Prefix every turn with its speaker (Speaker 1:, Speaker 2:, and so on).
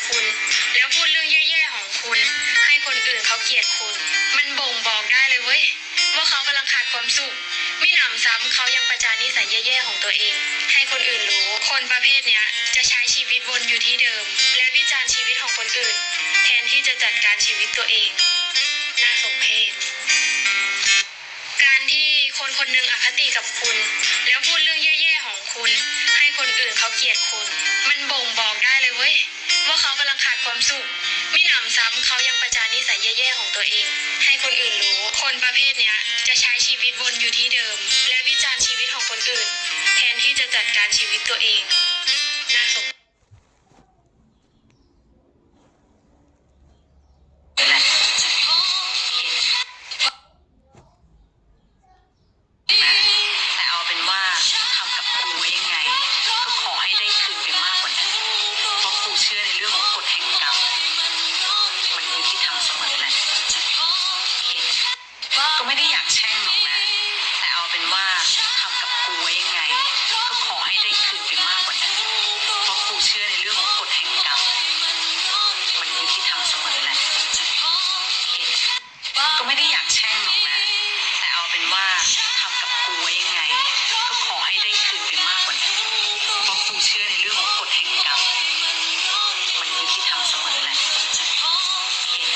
Speaker 1: คุณแล้วพูดเรื่องแย่ๆของคุณให้คนอื่นเขาเกลียดคุณมันบ่งบอกได้เลยเว้ยว่าเขากำลังขาดความสุขมิหนำซ้ำเขายังประจานนิสัยแย่ๆของตัวเองให้คนอื่นรู้คนประเภทเนี้ยจะใช้ชีวิตวนอยู่ที่เดิมและวิจารณ์ชีวิตของคนอื่นแทนที่จะจัดการชีวิตตัวเองน่าสมเพชการที่คนคนหนึ่งอคติกับคุณแล้วพูดเรื่องแย่ๆของคุณให้คนอื่นเขาเกลียดคุณมันบ่งบอกได้เลยเว้ยว่าเขากำลังขาดความสุขมิหนำซ้ำเขายังประจานนิสัยแย่ๆของตัวเองให้คนอื่นรู้คนประเภทเนี้ยจะใช้ชีวิตวนอยู่ที่เดิมและวิจารณ์ชีวิตของคนอื่นแทนที่จะจัดการชีวิตตัวเอง